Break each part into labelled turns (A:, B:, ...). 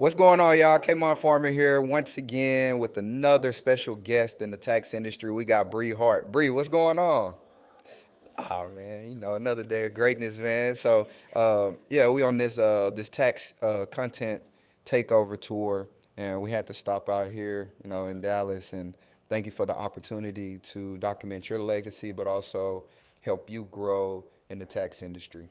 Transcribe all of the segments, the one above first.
A: What's going on, y'all? Kaymon Farmer here once again with another special guest in the tax industry. We got Bree Hart. Bree, what's going on? Oh man, another day of greatness, man. So, yeah, we on this tax content takeover tour, and we had to stop out here, in Dallas, and thank you for the opportunity to document your legacy, but also help you grow in the tax industry.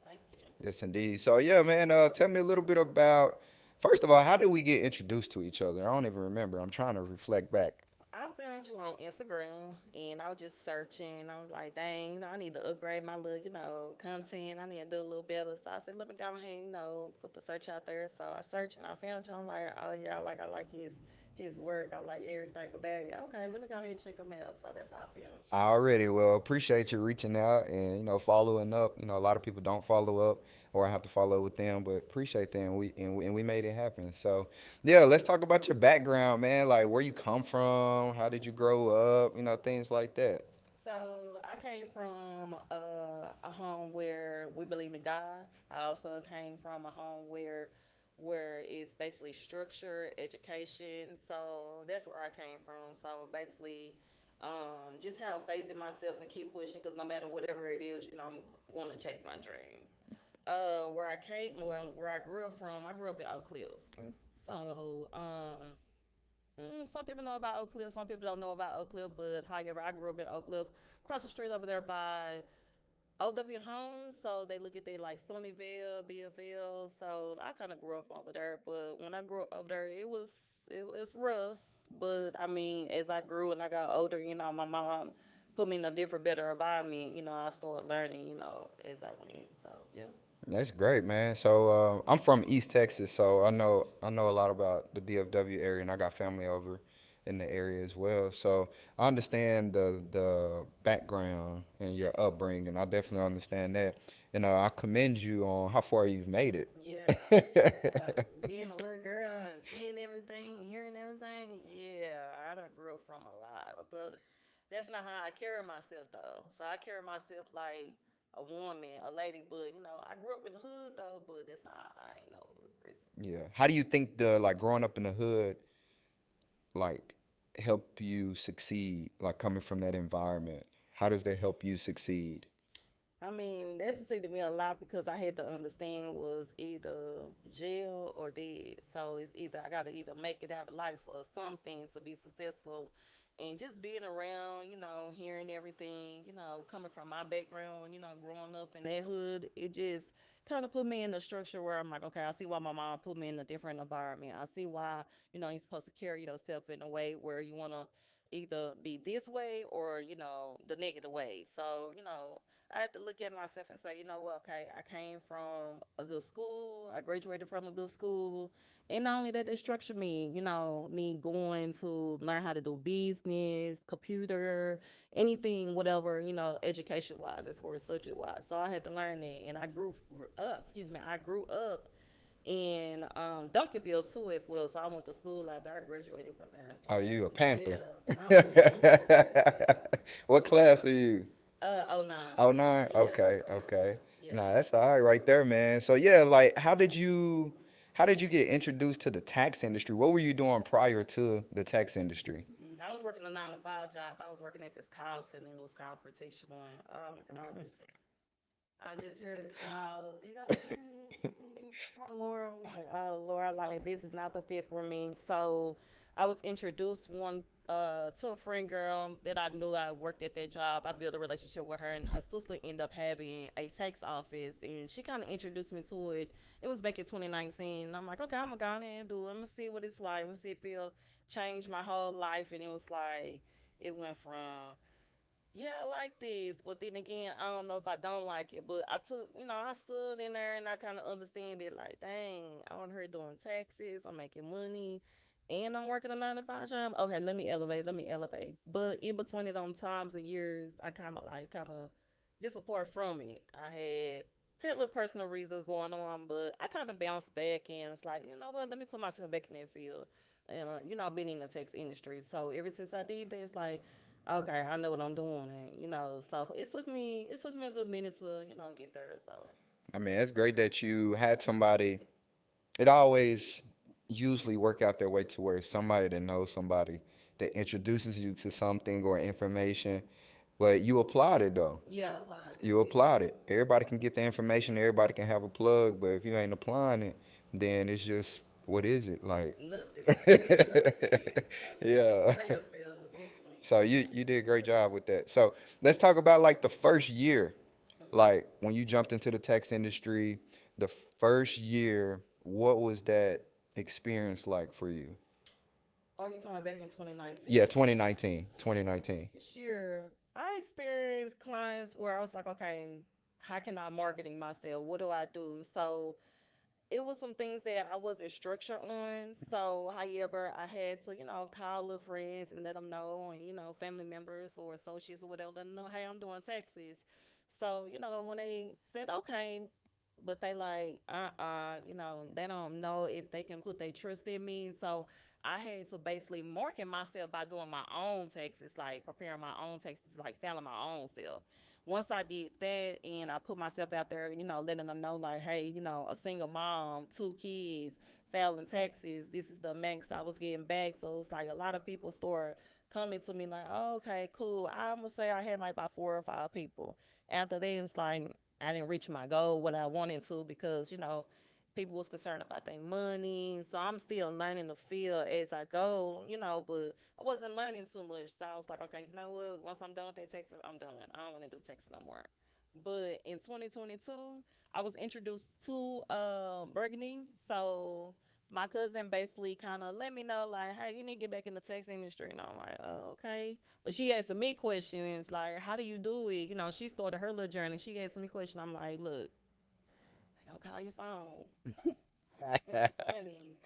B: Thank you.
A: Yes, indeed. So yeah, man, tell me a little bit about, first of all, how did we get introduced to each other? I don't even remember. I'm trying to reflect back.
B: I found you on Instagram and I was just searching. I was like, dang, I need to upgrade my little, content. I need to do a little better. So I said, let me go ahead, put the search out there. So I searched and I found you. I'm like, oh yeah, I like his work. I like everything about it. Okay, let me go ahead and check him out. So that's how I found
A: I already well appreciate you reaching out and following up. A lot of people don't follow up, or I have to follow with them, but appreciate them. We made it happen. So yeah, let's talk about your background, man. Like where you come from, how did you grow up, things like that.
B: So I came from a home where we believe in God. I also came from a home where it's basically structure, education. So that's where I came from. So basically, just have faith in myself and keep pushing because no matter whatever it is, I want to chase my dreams. Where I grew up from, I grew up in Oak Cliff. So some people know about Oak Cliff, some people don't know about Oak Cliff, but however, I grew up in Oak Cliff, across the street over there by OW Homes. So they look at they like Sunnyvale, BFL. So I kind of grew up over there, but when I grew up over there, it was rough. But I mean, as I grew and I got older, my mom put me in a different, better environment. I started learning, as I went. So yeah.
A: That's great, man. So I'm from East Texas, so I know a lot about the DFW area, and I got family over in the area as well. So I understand the background and your upbringing. I definitely understand that, and I commend you on how far you've made it.
B: Yeah, yeah. Being a little girl and seeing everything, hearing everything, yeah, I done grew up from a lot. But that's not how I carry myself though. So I carry myself like a woman, a lady. But I grew up in the hood though. But that's not I ain't no hood person.
A: Yeah. How do you think the like growing up in the hood like help you succeed? Like coming from that environment, how does that help you succeed?
B: I mean, that succeeded me a lot because I had to understand was either jail or dead. So it's either I gotta either make it out of life or something to be successful. And just being around, hearing everything, coming from my background, growing up in that hood, it just kind of put me in a structure where I'm like, okay, I see why my mom put me in a different environment. I see why, you're supposed to carry yourself in a way where you want to either be this way or, the negative way. So, I have to look at myself and say, you know what, okay, I came from a good school, I graduated from a good school, and not only that, they structured me, me going to learn how to do business, computer, anything, whatever, education wise, as far as subject wise. So I had to learn that, and I grew up in Duncanville too as well. So I went to school out there, I graduated from there. So
A: Are you a Panther?
B: yeah, I'm a Panther.
A: What class are you?
B: Oh nine.
A: Oh nine.
B: Yeah,
A: Okay, okay.
B: yeah.
A: Nah, that's all right right there, man. So yeah, like how did you get introduced to the tax industry? What were you doing prior to the tax industry?
B: I was working a 9 to 5 job. I was working at this call center. It was called Protection One. I just heard it call. Lord, I'm like, oh Lord, like this is not the fit for me. So I was introduced one to a friend girl that I knew I worked at that job. I built a relationship with her, and her sister ended up having a tax office, and she kind of introduced me to it. It was back in 2019, and I'm like, okay, I'm gonna go ahead and do it. I'm gonna see what it's like. I'm gonna see if it'll change my whole life, and it was like it went from yeah, I like this. But then again, I don't know if I don't like it. But I stood in there and I kind of understand it. Like, dang, I'm on here doing taxes. I'm making money. And I'm working a 9 to 5 job. Okay, let me elevate. Let me elevate. But in between it on times and years, I kind of, just apart from it, I had little personal reasons going on. But I kind of bounced back and it's like, you know what? Let me put myself back in that field. And, I've been in the tax industry. So ever since I did that, it's like, okay, I know what I'm doing, and so it took me a good minute to get there. So
A: I mean, it's great that you had somebody. It always usually work out their way to where somebody that knows somebody that introduces you to something or information, but you applaud it though.
B: Yeah, a lot.
A: You applaud it. Everybody can get the information. Everybody can have a plug, but if you ain't applying it, then it's just what is it like?
B: Nothing.
A: Yeah.
B: Say yourself.
A: So you did a great job with that. So let's talk about like the first year, like when you jumped into the text industry, the first year, what was that experience like for you?
B: Are you talking back in 2019?
A: Yeah, 2019, 2019.
B: Sure. I experienced clients where I was like, okay, how can I marketing myself? What do I do? So it was some things that I wasn't structured on. So, however, I had to, call little friends and let them know, and, family members or associates or whatever, let them know, hey, I'm doing taxes. So, when they said, okay, but they like, they don't know if they can put their trust in me. So, I had to basically market myself by doing my own taxes, like preparing my own taxes, like filing my own self. Once I did that and I put myself out there, letting them know like, hey, a single mom, two kids, filing taxes, this is the max I was getting back. So it's like a lot of people start coming to me like, oh, okay, cool. I'm gonna say I had like about 4 or 5 people. After that, it's like I didn't reach my goal, what I wanted to, because people was concerned about their money. So I'm still learning the field as I go, but I wasn't learning too much. So I was like, okay, you know what? Once I'm done with that Texas, I'm done. I don't want to do Texas no more. But in 2022, I was introduced to Burgundy. So my cousin basically kind of let me know, like, hey, you need to get back in the text industry. And I'm like, oh, okay. But she asked me questions, like, how do you do it? She started her little journey. She asked me questions. I'm like, look, don't call your phone. Money.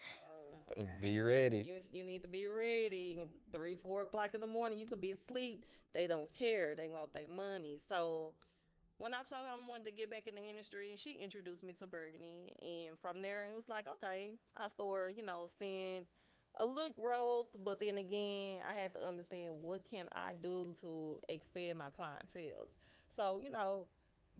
A: Be ready.
B: You need to be ready. 3, 4 o'clock in the morning, you could be asleep. They don't care. They want their money. So when I told her I wanted to get back in the industry, she introduced me to Burgundy, and from there it was like, okay, I started, seeing a little growth, but then again, I had to understand what can I do to expand my clientele. So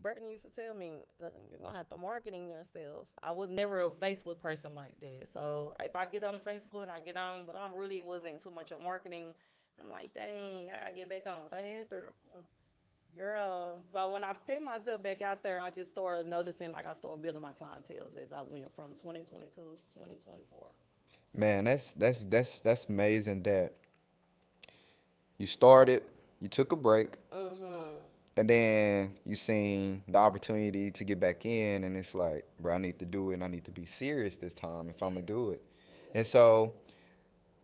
B: Burton used to tell me that you're gonna have to marketing yourself. I was never a Facebook person like that. So if I get on Facebook, I get on, but I really wasn't too much of marketing. I'm like, dang, I gotta get back on that. Girl, but when I put myself back out there, I just started noticing, like I started building my clientele as I went from 2022 to 2024.
A: Man, that's amazing that you started, you took a break,
B: Mm-hmm.
A: and then you seen the opportunity to get back in, and it's like, bro, I need to do it, and I need to be serious this time if I'm gonna do it. And so,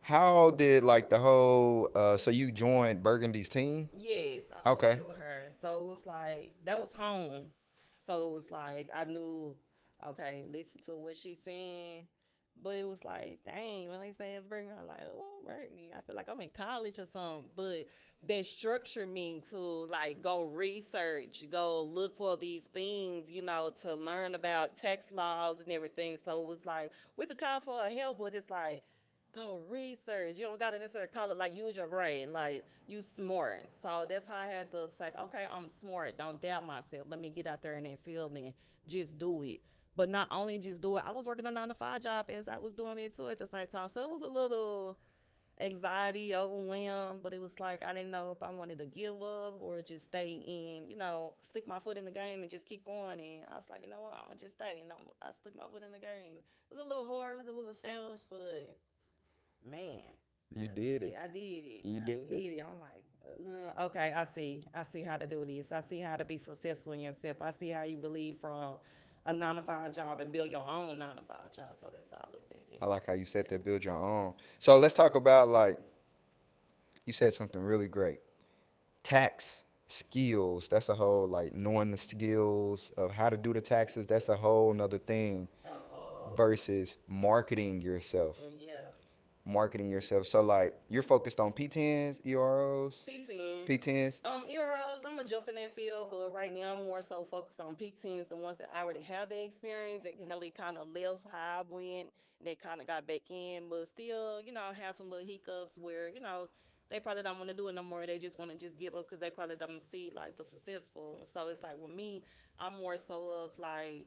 A: how did like the whole? So you joined Burgundy's team?
B: Yes, I
A: Okay.
B: worked with her. So it was like that was home. So it was like I knew, okay, listen to what she's saying. But it was like, dang, when they say it's Brittany, I'm like, oh, Brittany, I feel like I'm in college or something. But that structured me to like go research, go look for these things, to learn about tax laws and everything. So it was like we could call for help, but it's like go research. You don't gotta necessarily call it like use your brain, like you smart. So that's how I had to say, okay, I'm smart. Don't doubt myself. Let me get out there in that field and just do it. But not only just do it, I was working a 9 to 5 job as I was doing it too at the same time. So it was a little anxiety, overwhelmed, but it was like I didn't know if I wanted to give up or just stay in, stick my foot in the game and just keep going. And I was like, you know what, I'm gonna just stay. I stuck my foot in the game. It was a little hard, it was a little challenge, but man,
A: You did it.
B: yeah, I did it.
A: You
B: I
A: did it.
B: did it. I'm like, okay, I see. I see how to do this. I see how to be successful in yourself. I see how you believe from a 9 to 5 job and build your own 9 to 5 job. So that's how I looked at it.
A: I like how you said that. Build your own. So let's talk about like you said something really great. Tax skills. That's a whole like knowing the skills of how to do the taxes. That's a whole nother thing versus marketing yourself.
B: Yeah.
A: Marketing yourself. So like you're focused on P10s, EROs,
B: P10.
A: P10s.
B: Euros, I'm gonna jump in that field, but right now I'm more so focused on P10s, the ones that I already have the experience that can really kind of live how I went. They kind of got back in, but still, have some little hiccups where, they probably don't want to do it no more. They just want to just give up because they probably don't see like the successful. So it's like with me, I'm more so of like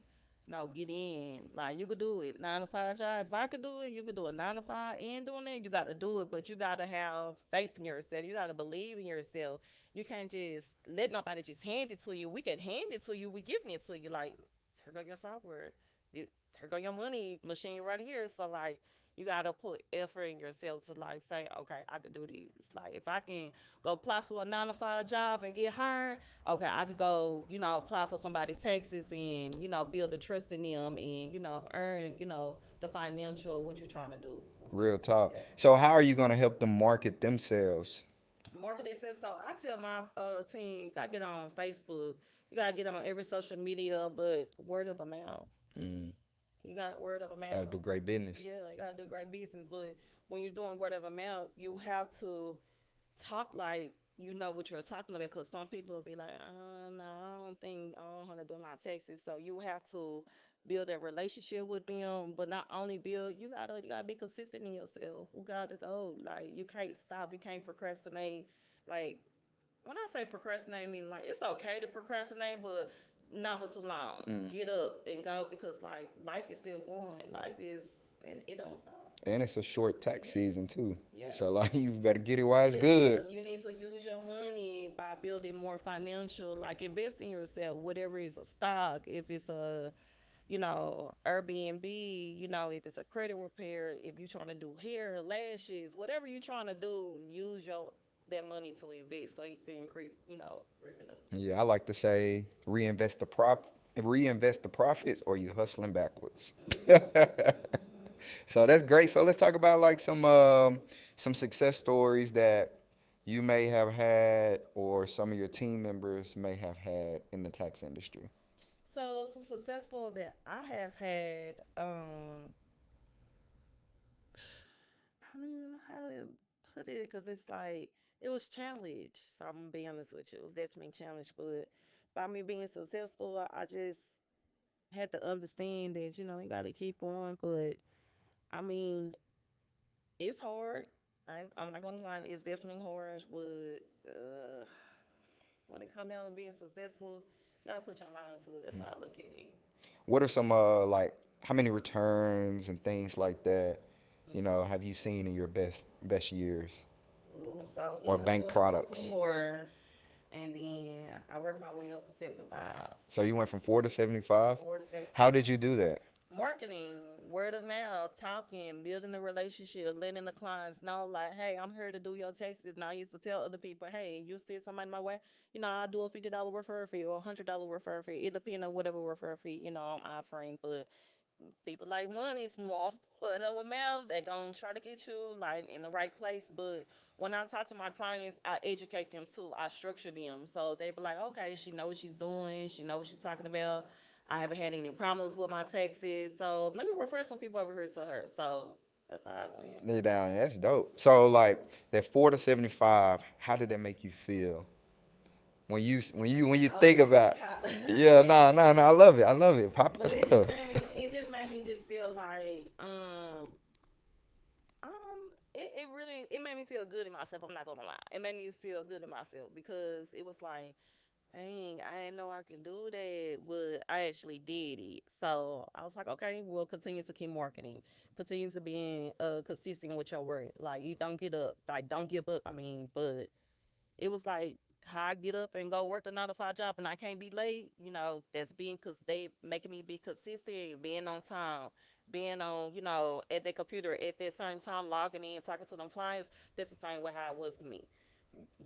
B: No, get in. Like you could do it. 9 to 5 job. If I could do it, you could do a 9 to 5 and doing it. You gotta do it, but you gotta have faith in yourself. You gotta believe in yourself. You can't just let nobody just hand it to you. We can hand it to you. We giving it to you. Like, here go your software. Here go your money machine right here. So like you gotta put effort in yourself to like say, okay, I could do this. Like if I can go apply for a 9 to 5 job and get hired, okay, I could go, apply for somebody Texas and, build the trust in them and, earn, the financial what you're trying to do.
A: Real talk. So how are you gonna help them market themselves?
B: Marketing says so. I tell my team, you gotta get on Facebook, you gotta get on every social media, but word of the mouth.
A: Mm,
B: You got word of a
A: that'll
B: mouth.
A: do great business.
B: Yeah, you gotta do great business, but when you're doing word of a mouth, you have to talk like you know what you're talking about because some people will be like, no, I don't think I don't want to do my taxes. So you have to build a relationship with them, but not only build, you gotta be consistent in yourself. You gotta go. Like you can't stop, you can't procrastinate. Like when I say procrastinate, I mean like it's okay to procrastinate, but not for too long.
A: Mm.
B: Get up and go because like life is still going. Life is and it don't stop.
A: And it's a short tax season too.
B: Yeah.
A: So like you better get it while it's good.
B: You need to use your money by building more financial, like invest in yourself, whatever is a stock, if it's a, Airbnb, if it's a credit repair, if you're trying to do hair, lashes, whatever you're trying to do, use your that money to invest so you can increase, revenue.
A: Yeah, I like to say reinvest the profits or you hustling backwards. So that's great. So let's talk about like some success stories that you may have had or some of your team members may have had in the tax industry.
B: So some successful that I have had, I don't even know how to put it because it's like it was challenge. So I'm gonna be honest with you, it was definitely a challenge. But by me being successful, I just had to understand that you got to keep on. But I mean, it's hard. I'm not gonna lie, it's definitely hard. But when it comes down to being successful, you gotta put your mind to it. That's how I look at it.
A: What are some like how many returns and things like that, have you seen in your best years
B: So
A: or bank products?
B: more, and then I work my way up to 75.
A: So you went from 4 to 75.
B: More than
A: How did you do that?
B: marketing, word of mouth, talking, building a relationship, letting the clients know, like, hey, I'm here to do your taxes. Now I used to tell other people, hey, you see somebody my way, I do a $50 referral fee or $100 referral fee. It depends on whatever referral fee, I'm offering. But people like money, small foot of a mouth. They gonna try to get you like in the right place. But when I talk to my clients, I educate them too. I structure them so they be like, okay, she knows what she's doing. She knows what she's talking about. I haven't had any problems with my taxes, so let me refer some people over here to her. So that's how I went.
A: Lay down. That's dope. So like that 4 to 75, how did that make you feel when you think about? Yeah, no. I love it. I love it. Pop that
B: But
A: stuff.
B: it just made me just feel like it really it made me feel good in myself. I'm not gonna lie. It made me feel good in myself because it was like, dang, I didn't know I could do that, but I actually did it. So I was like, okay, we'll continue to keep marketing, continue to be consistent with your word. Like you don't get up, like don't give up. I mean, but it was like how I get up and go work the 9 to 5 job and I can't be late. That's being because they making me be consistent, being on time, being on, at the computer at that certain time, logging in, talking to them clients. That's the same way how it was for me.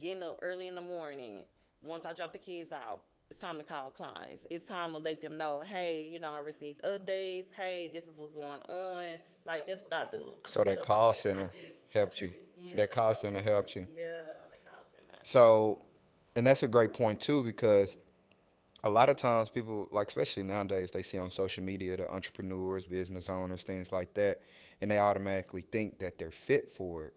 B: Getting up early in the morning. Once I drop the kids out, it's time to call clients. It's time to let them know, hey, I received updates. Hey, this is what's going on. Like that's what I do.
A: So that call center helped you.
B: Yeah.
A: That call center helped you.
B: Yeah.
A: So, and that's a great point too because a lot of times people, like especially nowadays, they see on social media the entrepreneurs, business owners, things like that, and they automatically think that they're fit for it.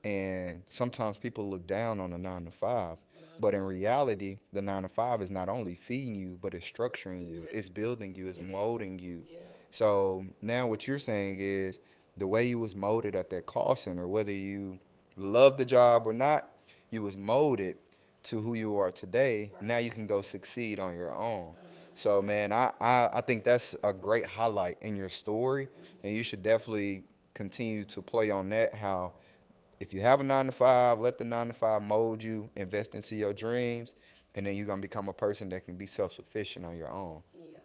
A: And sometimes people look down on the 9 to 5. But in reality, the 9 to 5 is not only feeding you, but it's structuring you, it's building you, it's molding you. So now what you're saying is the way you was molded at that call center, whether you love the job or not, you was molded to who you are today. Now you can go succeed on your own. So man, I think that's a great highlight in your story, and you should definitely continue to play on that. How if you have a 9 to 5, let the 9 to 5 mold you, invest into your dreams, and then you're gonna become a person that can be self sufficient on your own.
B: Yeah.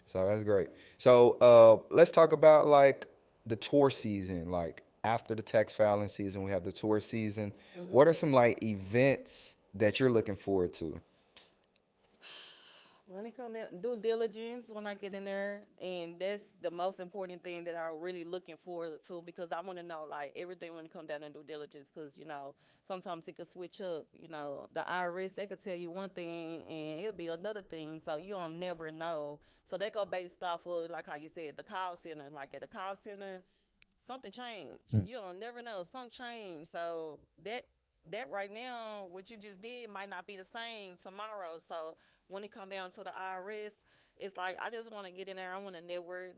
A: So that's great. So let's talk about like the tour season. Like after the tax filing season, we have the tour season. What are
B: Hmm.
A: some like events that you're looking forward to?
B: When it comes to due diligence, when I get in there, and that's the most important thing that I'm really looking forward to because I want to know like everything when it comes down to due diligence because sometimes it could switch up. The IRS they could tell you one thing and it'll be another thing, so you don't never know. So they go based off of like how you said the call center. Like at the call center, something changed. You don't never know. Something changed. So that right now, what you just did might not be the same tomorrow. So when it come down to the IRS, it's like I just want to get in there. I want to network,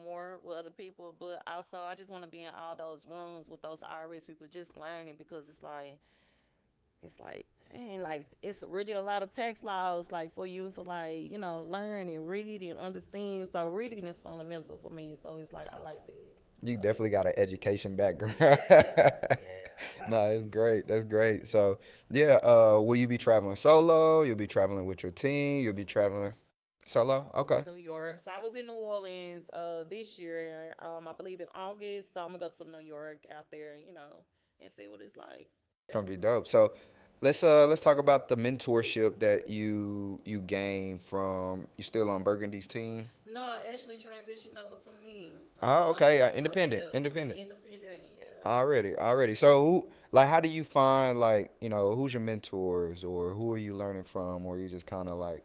B: more with other people, but also I just want to be in all those rooms with those IRS people, just learning because it's like and like it's really a lot of tax laws like for you to like learn and read and understand. So reading is fundamental for me. So it's like I like that.
A: You definitely got an education background.
B: Yeah.
A: No, it's great. That's great. So, yeah, will you be traveling solo? You'll be traveling with your team. You'll be traveling solo. Okay.
B: New York. So I was in New Orleans this year. I believe in August. So I'm gonna go to New York out there, and see what it's like.
A: Gonna be dope. So, let's talk about the mentorship that you gained from you still on Burgundy's team.
B: No, I actually transitioned over to me.
A: Oh,
B: I
A: okay.
B: actually went
A: Independent,
B: yeah,
A: independent.
B: independent. Yeah.
A: Already. So, like, how do you find like who's your mentors or who are you learning from, or you just kind of like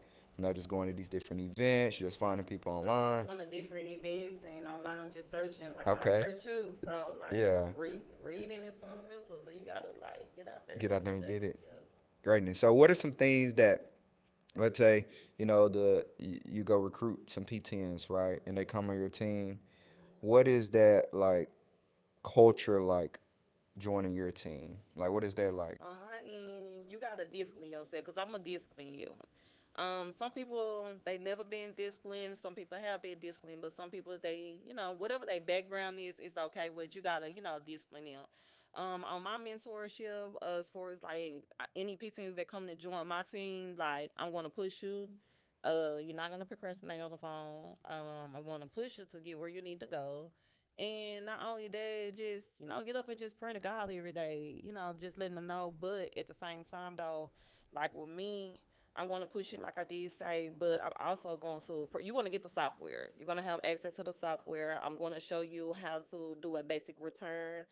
A: just going to these different events, you're just finding people online.
B: On the different events and online just searching like I
A: Okay.
B: search you. So like
A: Yeah.
B: reading is fundamental. So you gotta like get out there
A: Get
B: and
A: out there
B: do
A: and
B: that.
A: get it.
B: Yeah.
A: Greatness. So, what are some things that let's say you go recruit some PTNs, right, and they come on your team. What is that like culture like joining your team? Like, what is that like?
B: And you gotta discipline yourself because I'm gonna discipline you. Some people they never been disciplined. Some people have been disciplined, but some people whatever their background is okay. But you gotta discipline them. On my mentorship, as far as like any PTs that come to join my team, like I'm gonna push you. You're not gonna procrastinate on the phone. I'm gonna push you to get where you need to go. And not only that, just get up and just pray to God every day. Just letting them know. But at the same time, though, like with me, I'm going to push it like I did say. But I'm also going to. You want to get the software. You're going to have access to the software. I'm going to show you how to do a basic return.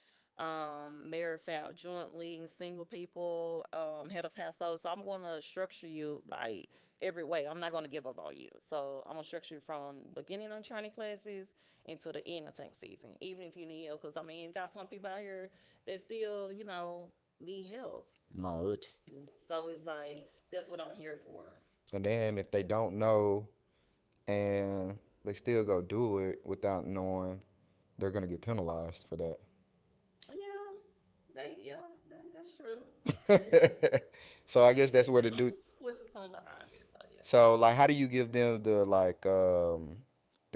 B: Married, filed jointly, single people, head of household. So I'm going to structure you like every way. I'm not going to give up on you. So I'm going to structure you from beginning of training classes into the end of tank season, even if you need help. Because, I mean, you got some people out here that still, need help.
A: Mode.
B: So it's like, that's what I'm here for.
A: And then if they don't know and they still go do it without knowing, they're gonna get penalized for
B: Yeah, that's true.
A: that. So I guess that's where the do.
B: What's the fun behind it? So, yeah.
A: So like, how do you give them the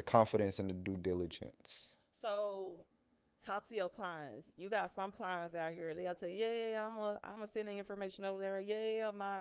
A: confidence and the due diligence?
B: So, talk to your clients. You got some clients out here. They'll tell you, yeah, I'm gonna send the information over there. Yeah, my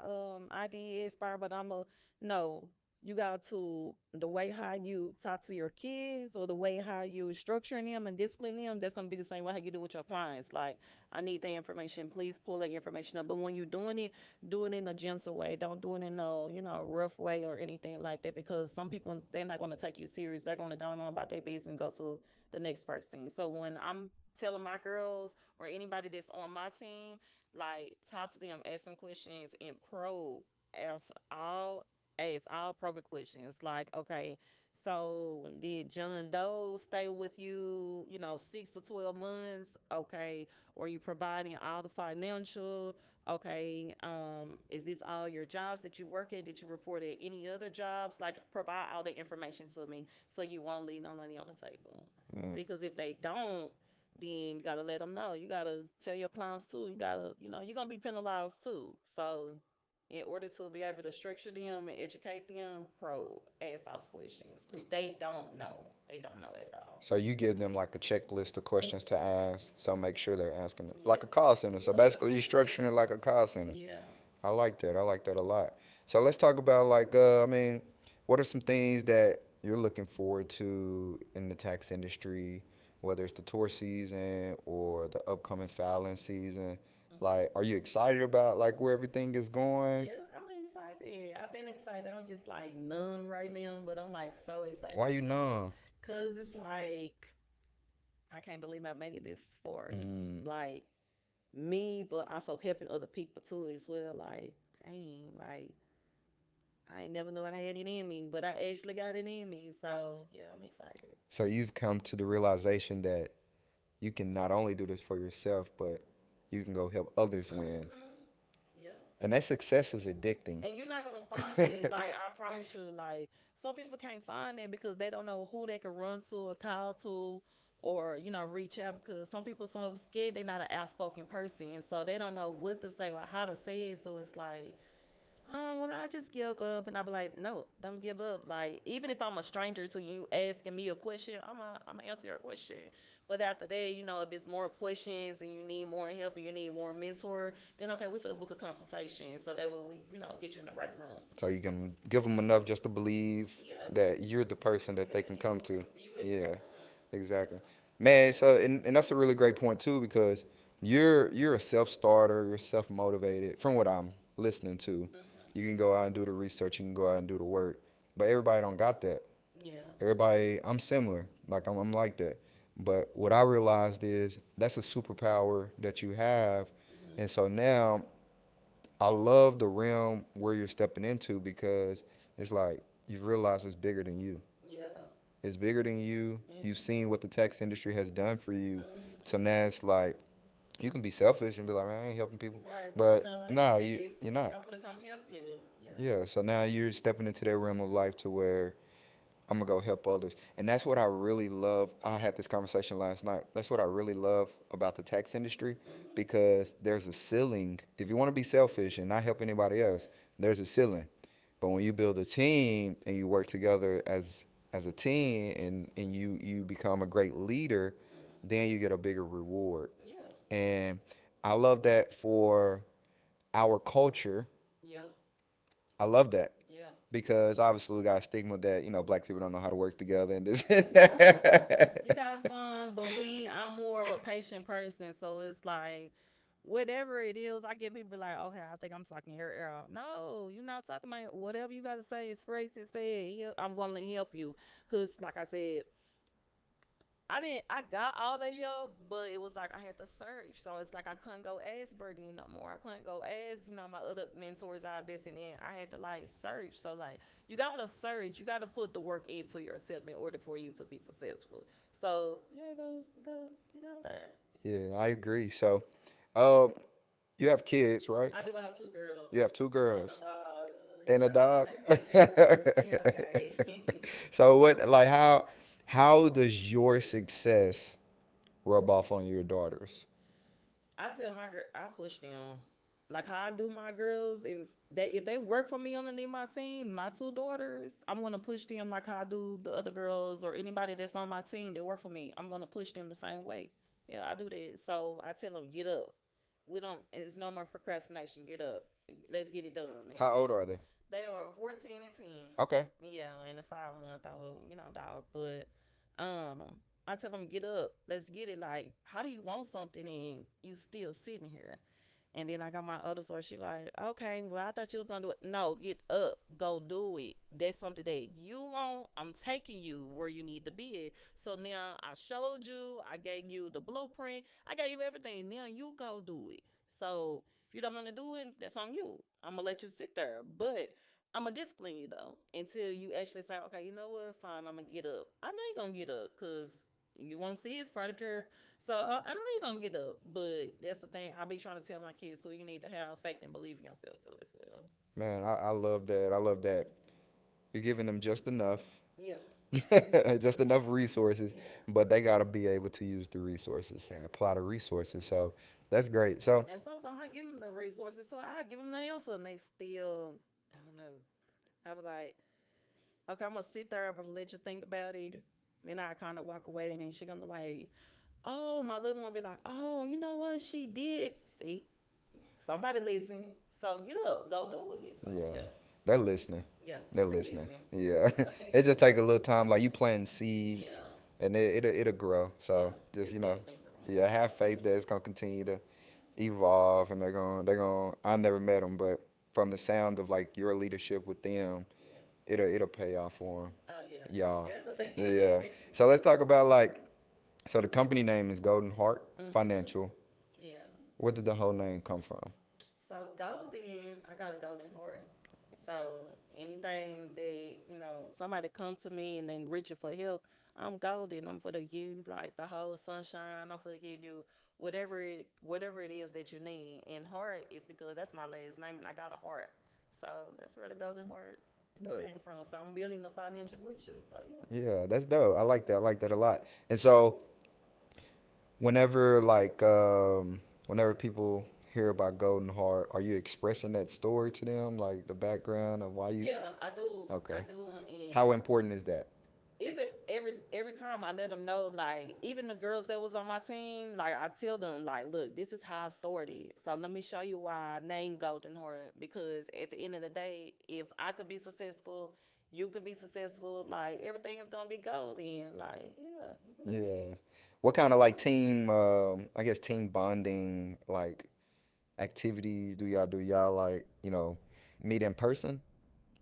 B: ID is expired, but I'm a no. You got to the way how you talk to your kids or the way how you structuring them and disciplining them. That's gonna be the same way how you do with your clients. Like, I need the information. Please pull that information up. But when you're doing it, do it in a gentle way. Don't do it in a rough way or anything like that. Because some people they're not gonna take you serious. They're gonna don't know about their business and go to the next person. So when I'm telling my girls or anybody that's on my team, like talk to them, ask them questions, and probe. Ask all probing questions. Like, okay, so did John Doe stay with you? 6 to 12 months. Okay, were you providing all the financial? Okay, is this all your jobs that you work at? Did you report at any other jobs? Like, provide all the information to me so you won't leave no money on the table.
A: Mm.
B: Because if they don't, then you gotta let them know. You gotta tell your clients too. You gotta, you're gonna be penalized too. So in order to be able to structure them and educate them, pro ask those questions because they don't know. They don't know at all.
A: So you give them like a checklist of questions to ask. So make sure they're asking it
B: Yeah.
A: like a call center. So basically, you're structuring it like a call center.
B: Yeah.
A: I like that. I like that a lot. So let's talk about like, I mean, what are some things that you're looking forward to in the tax industry, whether it's the tour season or the upcoming filing season? Like, are you excited about like where everything is going?
B: Yeah, I'm excited. I've been excited. I'm just like numb right now, but I'm like so
A: Why
B: excited
A: you numb?
B: because it's like I can't believe I made it this far.
A: Mm.
B: Like me, but also helping other people too as well. Like, dang, like I ain't never knew I had it in me, but I actually got it in me. So yeah, I'm excited.
A: So you've come to the realization that you can not only do this for yourself, but you can go help others win.
B: Yeah.
A: And that success is addicting.
B: And you're not gonna find it. Like I promise you, like some people can't find it because they don't know who they can run to or call to or, reach out because some people so scared they're not an outspoken person and so they don't know what to say or how to say it. So it's like well, I just give up, and I be like, no, don't give up. Like, even if I'm a stranger to you asking me a question, I'm gonna answer your question. But after that, if it's more questions and you need more help and you need more mentor, then okay, we could book a consultation so that way we, get you in the right room.
A: So you can give them enough just to believe
B: Yeah,
A: that you're the person that they can come to.
B: you
A: Yeah,
B: exactly.
A: exactly. Man, so and that's a really great point too because you're a self-starter, you're self-motivated from what I'm listening to. You can go out and do the research, you can go out and do the work. But everybody don't got that.
B: Yeah,
A: Everybody, I'm similar. Like I'm like that. But what I realized is that's a superpower that you have. And so now I love the realm where you're stepping into because it's like you realize it's bigger than you.
B: yeah,
A: It's bigger than you. You've
B: mm-hmm.
A: seen what the tax industry has done for you. So now it's like you can be selfish and be like, man, I ain't helping people.
B: Right, but
A: But nah, you're not.
B: I'm gonna come help you. Yeah,
A: Yeah. So now you're stepping into that realm of life to where I'm gonna go help others. And that's what I really love. I had this conversation last night. That's what I really love about the tax industry because there's a ceiling. If you want to be selfish and not help anybody else, there's a ceiling. But when you build a team and you work together as a team and you become a great leader, then you get a bigger reward.
B: yeah,
A: And I love that for our culture.
B: yeah,
A: I love that
B: yeah.
A: because obviously we got a stigma that black people don't know how to work together and this.
B: You got some, but me, I'm more of a patient person, so it's like whatever it is, I get people like, okay, I think I'm talking your ear out. No, you're not talking about whatever you got to say. It's racist. Say it. I'm going to help you, cause like I said, I got all the help, but it was like I had to search. So it's like I couldn't go ask Birdie no more. I couldn't go ask, my other mentors I invested in. I had to like search. So like you gotta search. You gotta put the work into yourself in order for you to be successful. So yeah, those the that.
A: Yeah, I agree. So, uh, you have kids, right?
B: I do have two girls
A: You have two
B: and a
A: girls
B: dog.
A: and a dog.
B: Yeah, okay.
A: So what, like, how does your success rub off on your daughters?
B: I tell my girl, I push them. Like how I do my girls, if they work for me underneath my team, my two daughters, I'm gonna push them like how I do the other girls or anybody that's on my team that work for me. I'm gonna push them the same way. Yeah, I do that. So I tell them, get up. We don't. It's no more procrastination. Get up. Let's get it done.
A: How old are they?
B: They are 14 and 10.
A: Okay.
B: Yeah, and a 5 month old, dog. But um, I tell them get up, let's get it. Like, how do you want something and you still sitting here? And then I got my other source. She like, okay, well I thought you was gonna do it. No, get up, go do it. That's something that you want. I'm taking you where you need to be. So now I showed you. I gave you the blueprint. I gave you everything. Now you go do it. So if you don't want to do it, that's on you. I'm gonna let you sit there, but I'm gonna discipline you though until you actually say, okay, you know what? Fine, I'm gonna get up. I know you're gonna get up because you won't see his furniture. So I know you're gonna get up, but that's the thing. I be trying to tell my kids, so you need to have faith and believe in yourself. So it's
A: Man, I love that. I love that. You're giving them just enough,
B: yeah,
A: just enough resources, but they got to be able to use the resources and apply the resources. So that's great. So
B: and sometimes I give them the resources, so I give them the answer, and they still, I don't know. I was like, okay, I'm gonna sit there, I'm gonna let you think about it. Then I kind of walk away, and then she gonna be like, oh, my little one be like, oh, you know what she did? See, somebody listen. So get up, go do it. So,
A: Yeah,
B: yeah,
A: they're listening.
B: yeah,
A: They're
B: they
A: listening.
B: listen.
A: Yeah, it just take a little time. Like you planting
B: Yeah,
A: seeds, and it'll grow.
B: yeah,
A: So just
B: it's definitely
A: yeah, have faith that it's gonna continue to evolve, and they're gonna. I never met them, but from the sound of like your leadership with them, it'll pay off for them.
B: oh yeah,
A: Y'all.
B: yeah,
A: Yeah. So let's talk about like so the company name is Golden Heart Financial.
B: yeah.
A: Where did the whole name come from?
B: So golden, I got a golden heart. So anything that somebody come to me and then reaching for help, I'm golden. I'm for the you like the whole sunshine. I'm for the give you whatever it is that you need. And heart is because that's my last name and I got a heart. So that's where the golden heart came from. So I'm building the financial riches. So yeah.
A: Yeah, that's dope. I like that. I like that a lot. And so whenever whenever people hear about Golden Heart, are you expressing that story to them, like the background of why you?
B: Yeah, I do. I
A: Okay.
B: do. And
A: How important is that?
B: is it every time I let them know, like even the girls that was on my team, like I tell them, like, look, this is how I started. So let me show you why I named Golden Heart. Because at the end of the day, if I could be successful, you could be successful. Like everything is gonna be golden. Like yeah,
A: Yeah. What kind of like team, I guess team bonding like activities do y'all do? Y'all like, meet in person?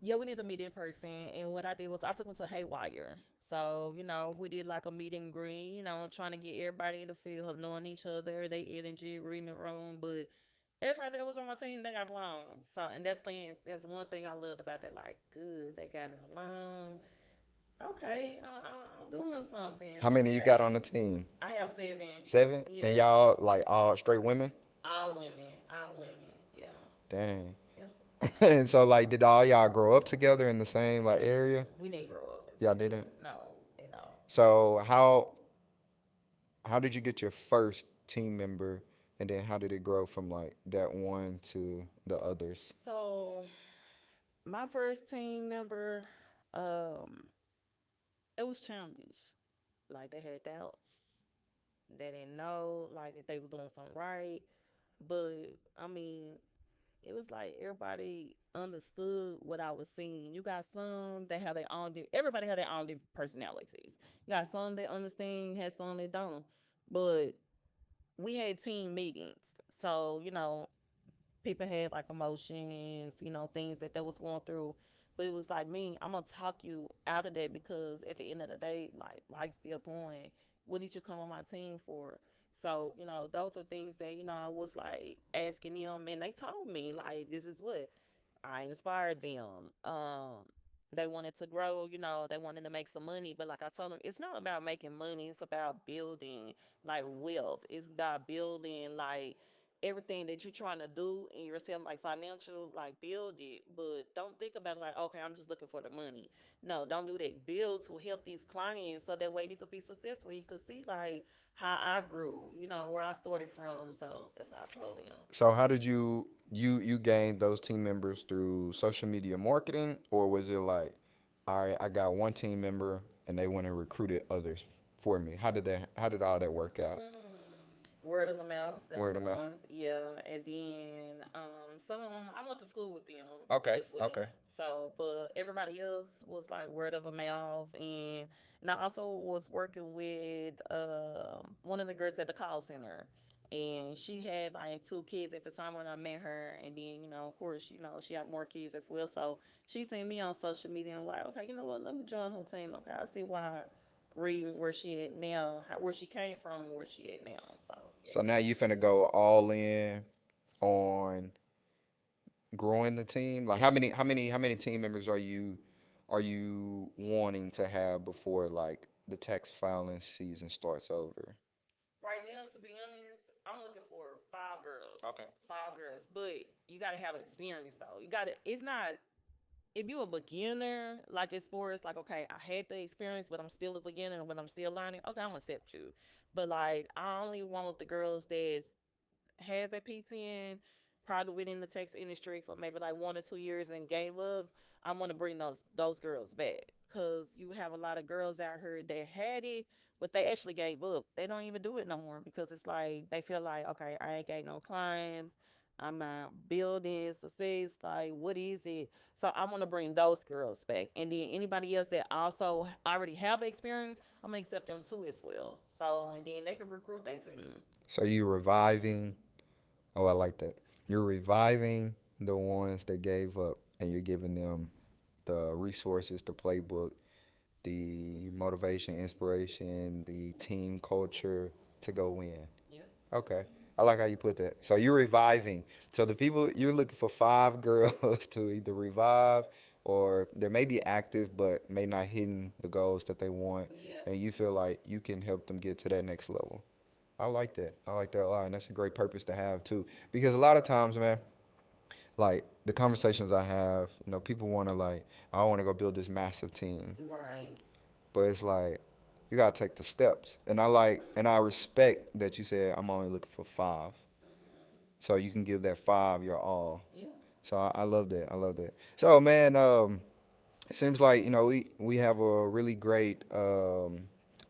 B: yeah, we need to meet in person. And what I did was I took them to Haywire. So, we did like a meet and greet, trying to get everybody to feel of knowing each other, they energy, reading the room. But everybody that was on my team, they got along. So, and that's one thing I loved about that. Like, good, they got along. Okay, I'm doing something.
A: How many you got on the team?
B: I have seven.
A: Seven?
B: Yeah,
A: And y'all like all straight women?
B: all women, all women. Yeah,
A: Dang.
B: yeah.
A: And so like did all y'all grow up together in the same like area?
B: We didn't grow up.
A: Y'all didn't?
B: No, at all.
A: So how did you get your first team member, and then how did it grow from like that one to the others?
B: So, my first team member, um, it was challenges. Like they had doubts. They didn't know like if they were doing something right. But I mean, it was like everybody understood what I was seeing. You got some that have their own. Everybody had their own different personalities. You got some that understand, had some that don't. But we had team meetings, so people had like emotions, things that they was going through. But it was like me, I'm gonna talk you out of that because at the end of the day, like life's still going. What did you come on my team for? So, those are things that, I was like asking them and they told me like this is what I inspired them. They wanted to grow, they wanted to make some money, but like I told them, it's not about making money, it's about building like wealth. It's about building like everything that you're trying to do in yourself, like financial, like build it. But don't think about it like, okay, I'm just looking for the money. No, don't do that. Build to help these clients so that way you could be successful. You could see like how I grew, where I started from. So that's how I told them.
A: So how did you gain those team members through social media marketing, or was it like, all right, I got one team member and they went and recruited others for me? How did all that work out?
B: Word of the mouth. That's
A: Word of mouth.
B: one. Yeah, and then some of them I went to school with them
A: Okay,
B: as well.
A: okay.
B: So, but everybody else was like word of a mouth, and I also was working with one of the girls at the call center, and she had like two kids at the time when I met her, and then of course she had more kids as well. So she seen me on social media and like, okay, you know what? Let me join her team. Okay, I see why. Read where she at now, where she came from, and where she at now. So
A: So now you finna go all in on growing the team? Like how many team members are you wanting to have before like the tax filing season starts over?
B: right now, to be honest, I'm looking for five girls.
A: Okay.
B: Five girls, but you gotta have experience though. You gotta. It's not if you're a beginner, like as far as like, okay, I had the experience, but I'm still a beginner, but I'm still learning. Okay, I'm gonna accept you. But like, I only want the girls that has a PTN, probably within the text industry for maybe like 1 or 2 years and gave up, I want to bring those girls back because you have a lot of girls out here that had it, but they actually gave up. They don't even do it no more because it's like they feel like, okay, I ain't got no clients. I'm not building success. Like, what is it? So I want to bring those girls back, and then anybody else that also already have experience, I'm gonna accept them too as well. So and then they can recruit they too.
A: So you reviving. Oh, I like that. You're reviving the ones that gave up, and you're giving them the resources, the playbook, the motivation, inspiration, the team culture to go win.
B: Yeah.
A: Okay. I like how you put that. So you're reviving. So the people you're looking for five girls to either revive or they may be active but may not hitting the goals that they want,
B: Yeah.
A: and you feel like you can help them get to that next level. I like that. I like that a lot, and that's a great purpose to have too. Because a lot of times, man, like the conversations I have, people want to like, I want to go build this massive team,
B: Right.
A: but it's like you gotta take the steps. And I respect that you said I'm only looking for five, so you can give that five your all.
B: Yeah.
A: So I love that. I love that. So man, it seems like we have a really great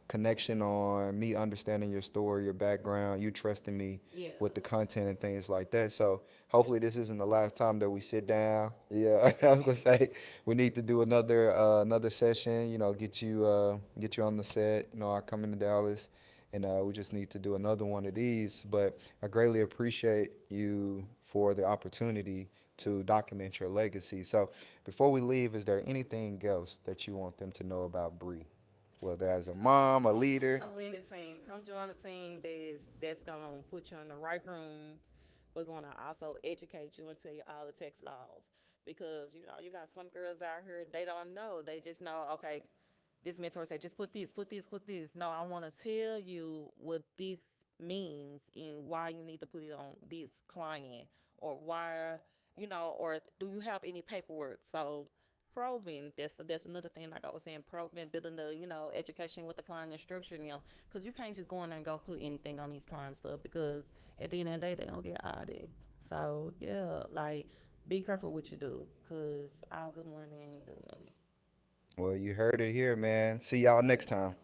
A: connection on me understanding your story, your background, you trusting me
B: Yeah.
A: with the content and things like that. So hopefully this isn't the last time that we sit down. Yeah, I was gonna say we need to do another session. Get you on the set. I come into Dallas, and we just need to do another one of these. But I greatly appreciate you for the opportunity to document your legacy. So before we leave, is there anything else that you want them to know about Bree? Whether as a mom, a leader.
B: Come in the team. Come join the team that's gonna put you in the right rooms. We're gonna also educate you and tell you all the text laws. Because you got some girls out here they don't know. They just know, okay, this mentor said just put this, put this, put this. No, I wanna tell you what this means and why you need to put it on this client or why or do you have any paperwork? So probing. That's another thing. Like I was saying, probing, building the education with the client and structuring them, because you can't just go in there and go put anything on these client stuff because at the end of the day they don't get audited. So yeah, like be careful what you do, cause all good money ain't good money.
A: Well, you heard it here, man. See y'all next time.